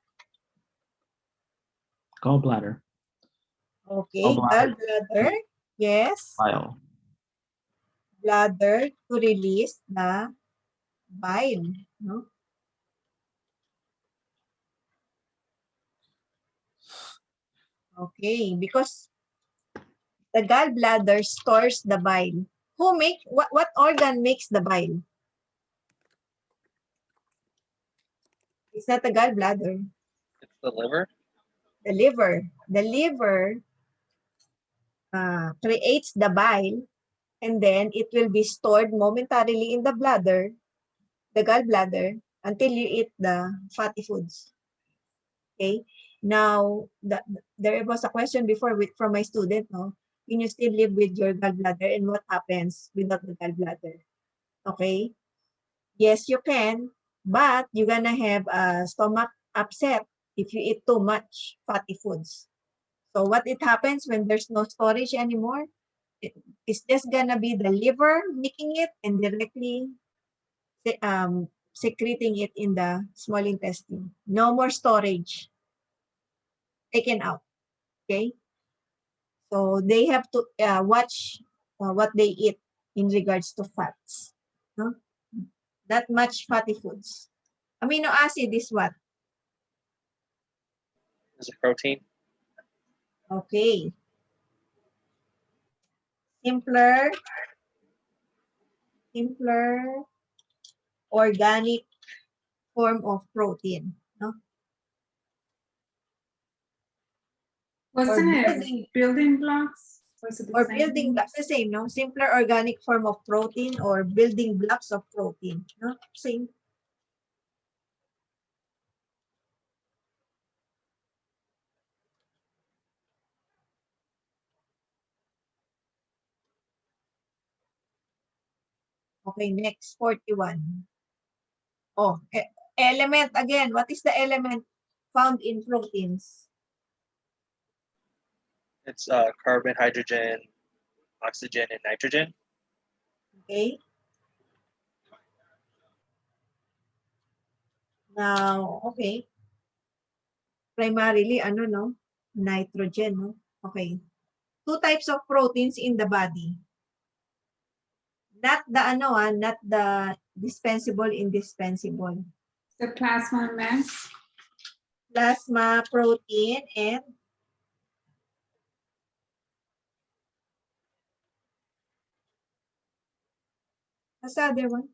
Gallbladder. okay, Gallbladder. gallbladder. Yes. Bile. Bladder to release the bile. No? Okay, because the gallbladder stores the bile. what organ makes the bile? It's not the gallbladder. It's the liver. The liver. The liver creates the bile, and then it will be stored momentarily in the bladder, the gallbladder, until you eat the fatty foods. Okay. Now, there was a question before from my student, no? Can you still live with your gallbladder, and what happens without the gallbladder? Okay. Yes, you can, but you're gonna have a stomach upset if you eat too much fatty foods. So what it happens when there's no storage anymore? It's just gonna be the liver making it and directly secreting it in the small intestine. No more storage. Taken out. Okay. So they have to watch what they eat in regards to fats. No? That much fatty foods. Amino acid is what? Is it protein? Okay. Simpler organic form of protein. No? Wasn't it building blocks? Was it the Or same? building blocks, the same, no? Simpler organic form of protein or building blocks of protein. No? Same. Okay, next, 41. Oh, element again. What is the element found in proteins? It's carbon, hydrogen, oxygen, and nitrogen. Okay. Now, okay. Primarily, ano, no? Nitrogen, no? Okay. Two types of proteins in the body. Not the not the dispensable, indispensable. The plasma mass. Plasma protein and what's the other one?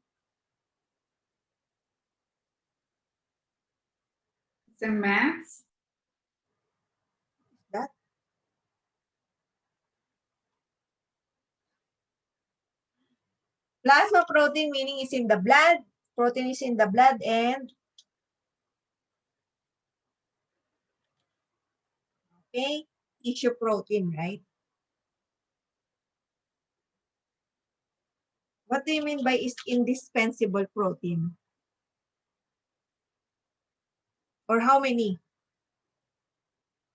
The mass. That plasma protein meaning is in the blood. Protein is in the blood and okay, tissue protein, right? What do you mean by is indispensable protein? Or how many?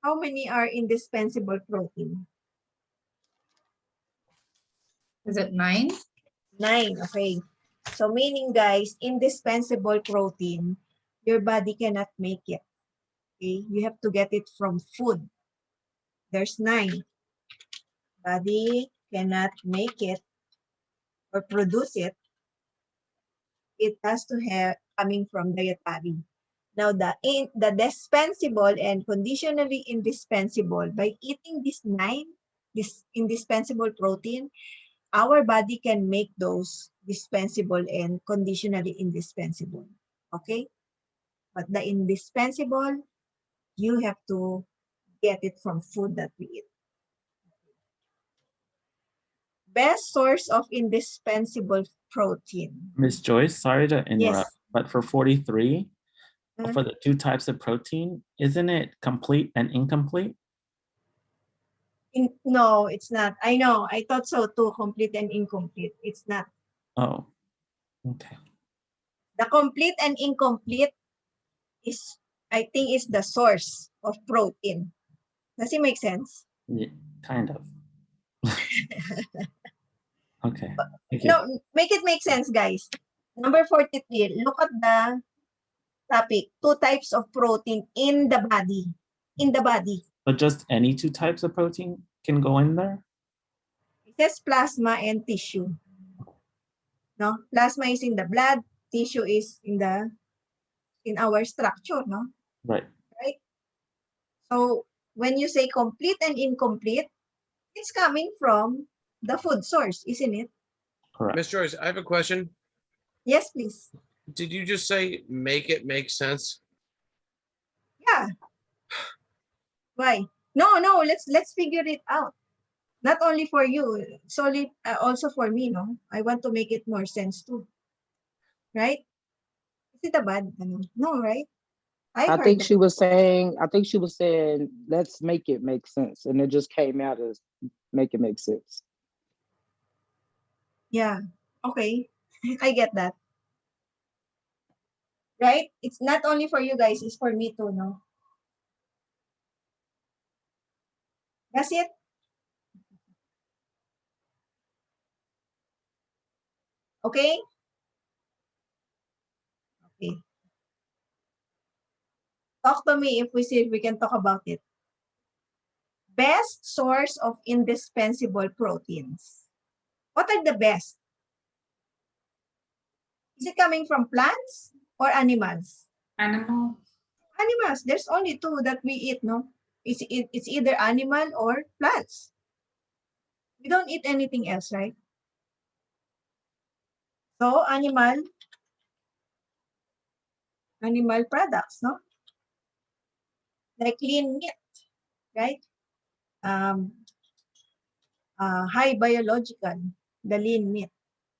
How many are indispensable protein? Is it 9? 9, okay. So meaning guys, indispensable protein, your body cannot make it. Okay, you have to get it from food. There's 9. Body cannot make it or produce it. It has to have coming from dietary. Now the dispensable and conditionally indispensable, by eating this 9, this indispensable protein, our body can make those dispensable and conditionally indispensable. Okay? But the indispensable, you have to get it from food that we eat. Best source of indispensable protein. Miss Joyce, sorry to interrupt, Yes. but for 43, Mhm. for the 2 types of protein, isn't it complete and incomplete? No, it's not. I know. I thought so too, complete and incomplete. It's not. Oh, okay. The complete and incomplete is, I think, is the source of protein. Does it make sense? Yeah, kind of. Okay. Thank you. No, make it make sense, guys. Number 43, look at the topic. 2 types of protein in the body. In the body. But just any 2 types of protein can go in there? It says plasma and tissue. No? Plasma is in the blood. Tissue is in our structure, no? Right. Right? So when you say complete and incomplete, it's coming from the food source, isn't it? Correct. Ms. Joyce, I have a question. Yes, please. Did you just say make it make sense? Yeah. Why? No, let's figure it out. Not only for you, solely also for me, no? I want to make it more sense too. Right? Is it a bad? No, right? I I heard think that. she was saying, let's make it make sense. And it just came out as make it make sense. Yeah. Okay. I get that. Right? It's not only for you guys, it's for me too, no? That's it. Okay? Okay. Talk to me if we see if we can talk about it. Best source of indispensable proteins. What are the best? Is it coming from plants or animals? Animal. Animals. There's only two that we eat, no? It's either animal or plants. We don't eat anything else, right? So animal products, no? Like lean meat, right? High biological, the lean meat,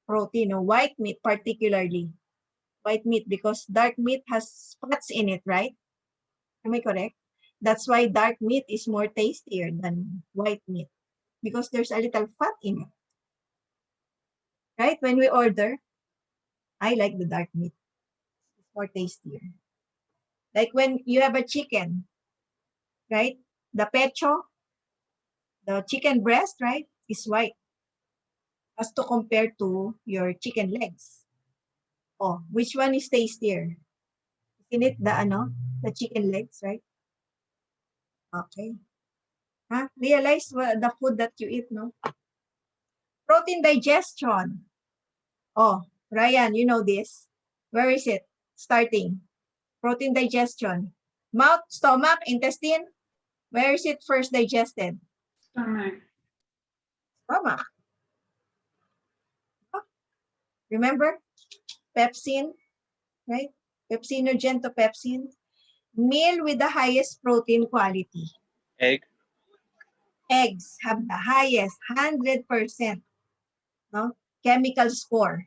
protein, or white meat particularly. White meat because dark meat has fats in it, right? Am I correct? That's why dark meat is more tastier than white meat because there's a little fat in it. Right? When we order, I like the dark meat. It's more tastier. Like when you have a chicken, right? The pecho, the chicken breast, right, is white as to compare to your chicken legs. Oh, which one is tastier? Isn't it the chicken legs, right? Okay. Huh? Realize the food that you eat, no? Protein digestion. Oh, Ryan, you know this. Where is it? Starting. Protein digestion. Mouth, stomach, intestine. Where is it first digested? Stomach. Stomach. Oh, remember? Pepsin, right? Pepsinogen to pepsin. Meal with the highest protein quality. Egg. Eggs have the highest 100%, no? Chemical score,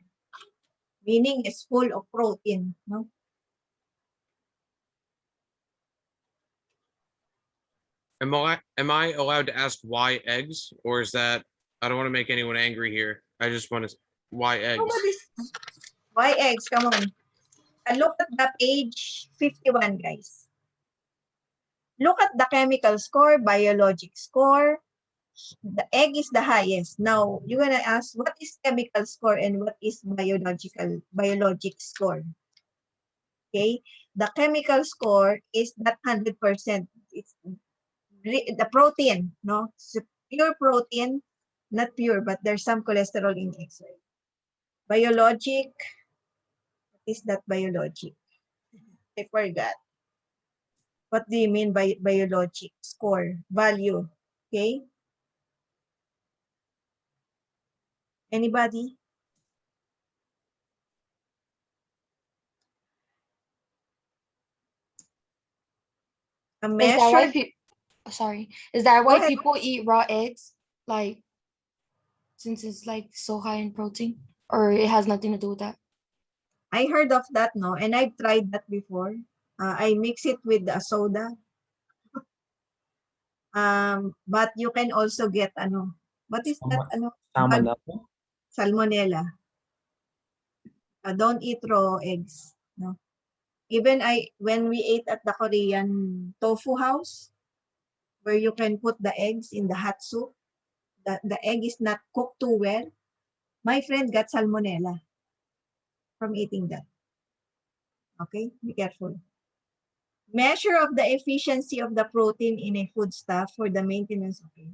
meaning it's full of protein, no? Am I allowed to ask why eggs, or is that I don't want to make anyone angry here? I just want to why eggs? Why eggs? Come on. Look at the page 51, guys. Look at the chemical score, biologic score. The egg is the highest. Now, you're gonna ask, what is chemical score and what is biologic score? Okay, the chemical score is not 100%. It's the protein, no? It's pure protein, not pure, but there's some cholesterol in eggs, right? Biologic, what is that biologic? I forgot. What do you mean by biologic score? Value, okay? Anybody? A Is that why measure? Is that Go why ahead. people eat raw eggs? Like, since it's like so high in protein, or it has nothing to do with that? I heard of that, no? And I've tried that before. I mix it with a soda. But you can also get what is that? Salmonella. Salmonella. Don't eat raw eggs, no? Even when we ate at the Korean tofu house, where you can put the eggs in the hot soup, the egg is not cooked too well. My friend got salmonella from eating that. Okay, be careful. Measure of the efficiency of the protein in a foodstuff for the maintenance of it.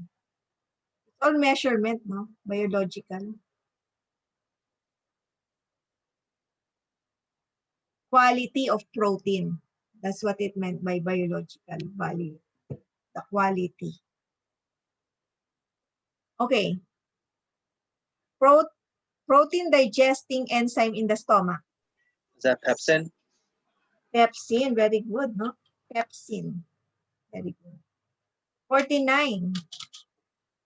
It's all measurement, no? Biological. Quality of protein. That's what it meant by biological value. The quality. Okay. protein digesting enzyme in the stomach. Is that pepsin? Pepsin, very good, no? Pepsin, very good. 49.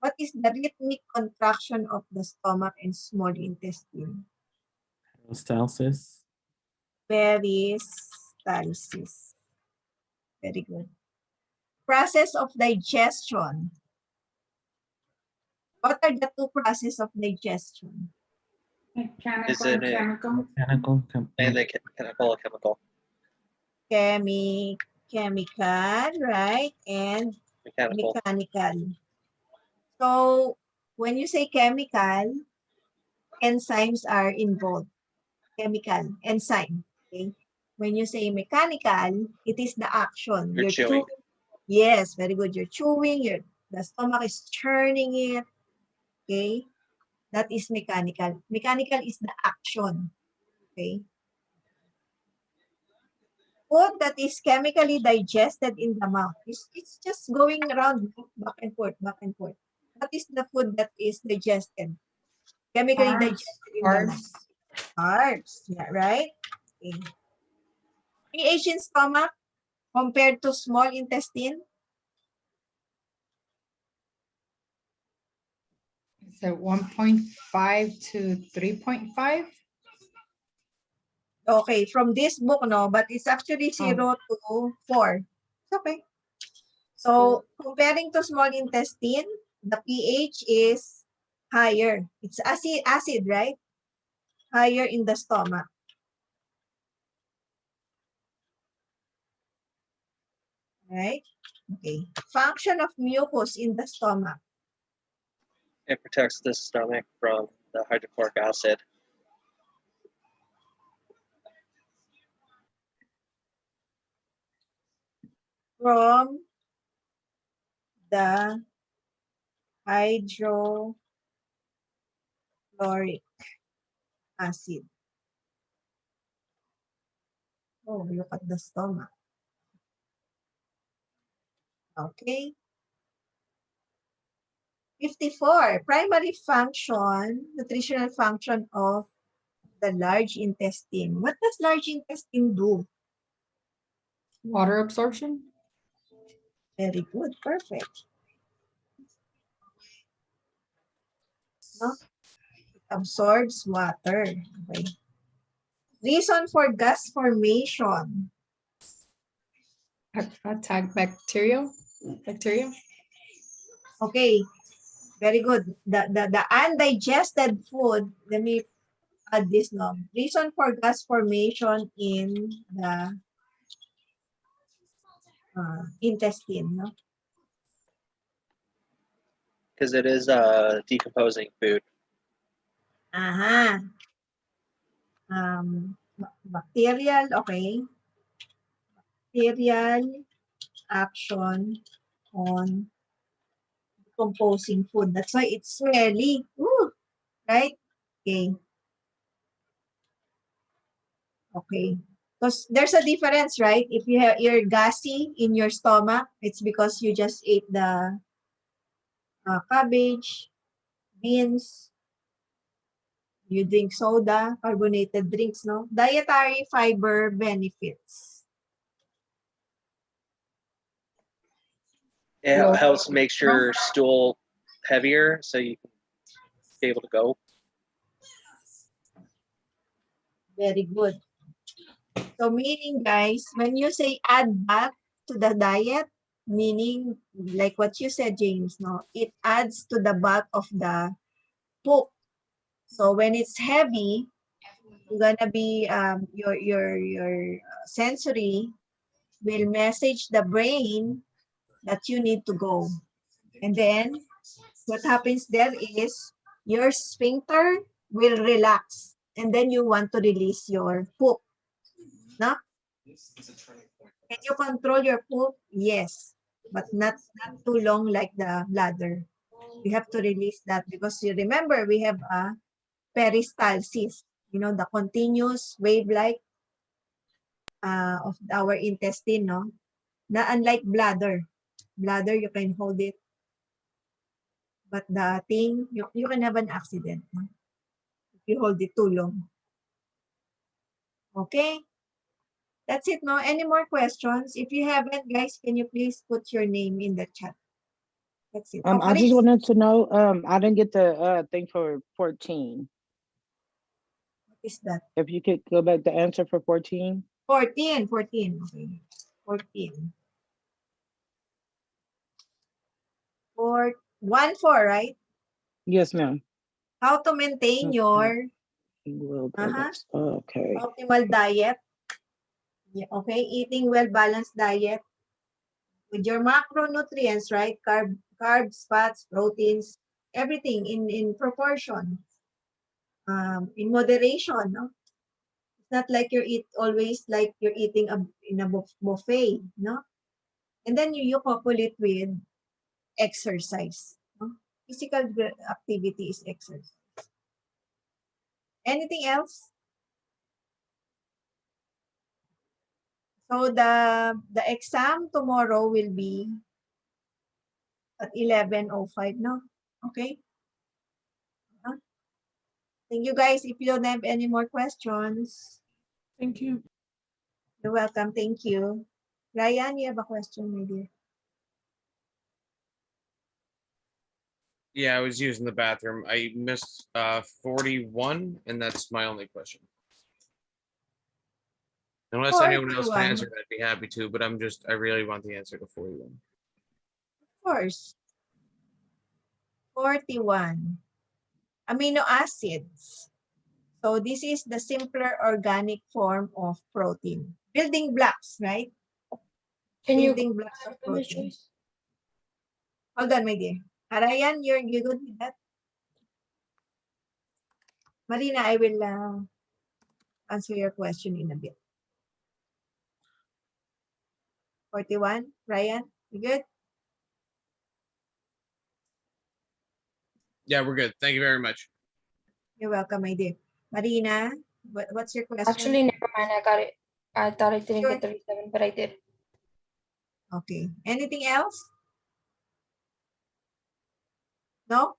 What is the rhythmic contraction of the stomach and small intestine? Peristalsis. Peristalsis. Very good. Process of digestion. What are the two processes of digestion? Mechanical Isn't and it- chemical. Mechanical. And the chemical. Chemical, right? And Mechanical. mechanical. So when you say chemical, enzymes are involved. Chemical, enzyme. Okay. When you say mechanical, it is the action. You're chewing. Yes, very good. You're chewing, the stomach is churning it. Okay. That is mechanical. Mechanical is the action. Okay. Food that is chemically digested in the mouth. It's just going around back and forth, back and forth. What is the food that is digested? Chemically Carbs. digested in the mouth. Carbs. Yeah, right? Okay. pH in stomach compared to small intestine. So 1.5 to 3.5. Okay, from this book, no, but it's actually 0 to 4. It's okay. So comparing to small intestine, the pH is higher. It's acid, right? Higher in the stomach. Right? Okay. Function of mucus in the stomach. It protects the stomach from the hydrochloric acid. From the hydrochloric acid. Oh, look at the stomach. Okay. 54. Primary function, nutritional function of the large intestine. What does large intestine do? Water absorption. Very good. Perfect. No? It absorbs water. Okay. Reason for gas formation. Attack bacteria. Okay. Very good. The undigested food, let me add this now. Reason for gas formation in the intestine. No? Because it is decomposing food. Aha. Bacterial, okay. Bacterial action on decomposing food. That's why it's swelly. Woo! Right? Okay. Okay. Because there's a difference, right? If you're gassy in your stomach, it's because you just ate the cabbage, beans, you drink soda, carbonated drinks, no? Dietary fiber benefits. It helps make your stool heavier so you can be able to go. Very good. So meaning, guys, when you say add back to the diet, meaning like what you said, James, no, it adds to the bulk of the poop. So when it's heavy, you're gonna be your sensory will message the brain that you need to go, and then what happens there is your sphincter will relax, and then you want to release your poop. No? Can you control your poop? Yes, but not too long like the bladder. You have to release that because you remember we have a peristalsis, the continuous wave-like of our intestine, no? Na unlike bladder. Bladder, you can hold it. But the thing, you can have an accident. No? If you hold it too long. Okay? That's it, no? Any more questions? If you haven't, guys, can you please put your name in the chat? That's it. I just wanted to know, I didn't get the thing for 14. What is that? If you could go back to answer for 14. 14. Okay. 14. 4, 1, 4, right? Yes, ma'am. How to maintain Okay. your Well, Uh-huh. okay. optimal diet. Yeah, okay, eating well-balanced diet with your macronutrients, right? Carbs, fats, proteins, everything in proportion, in moderation. No? It's not like always like you're eating in a buffet, no? And then you couple it with exercise. No? Physical activity is exercise. Anything else? So the exam tomorrow will be at 11:05, no? Okay? Thank you, guys. If you don't have any more questions, Thank you. you're welcome. Thank you. Ryan, you have a question, my dear? Yeah, I was using the bathroom. I missed 41, and that's my only question. Unless anyone else can 41. answer, I'd be happy to, but I really want the answer to 41. Of course. 41. Amino acids. So this is the simpler organic form of protein. Building blocks, right? Can you Building blocks of Miss protein. Joyce? Hold on, my dear. Ryan, you're good with that? Marina, I will answer your question in a bit. 41, Ryan, you good? Yeah, we're good. Thank you very much. You're welcome, my dear. Marina, what's your question? Actually, never mind. I got it. I thought I didn't Sure. get 37, but I did. Okay. Anything else? No?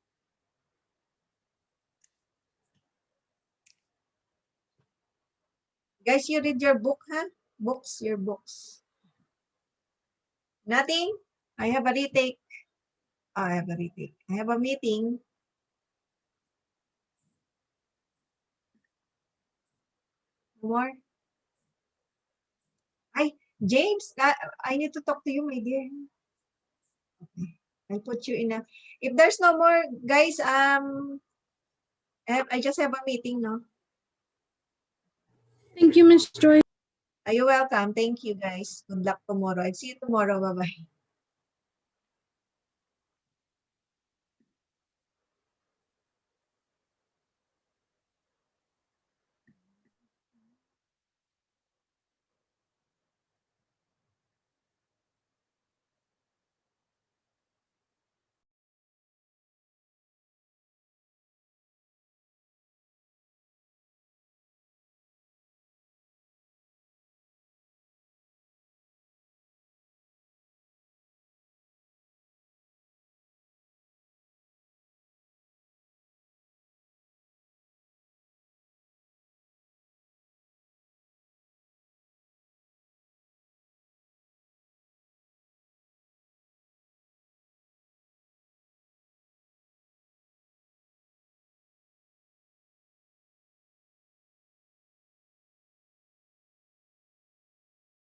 Guys, you read your book, huh? Your books. Nothing? I have a retake. I have a retake. I have a meeting. More? Hi, James, I need to talk to you, my dear. Okay. I'll put you in a, if there's no more, guys, I just have a meeting, no? Thank you, Miss Joy. You're welcome. Thank you, guys. Good luck tomorrow. I'll see you tomorrow. Bye-bye.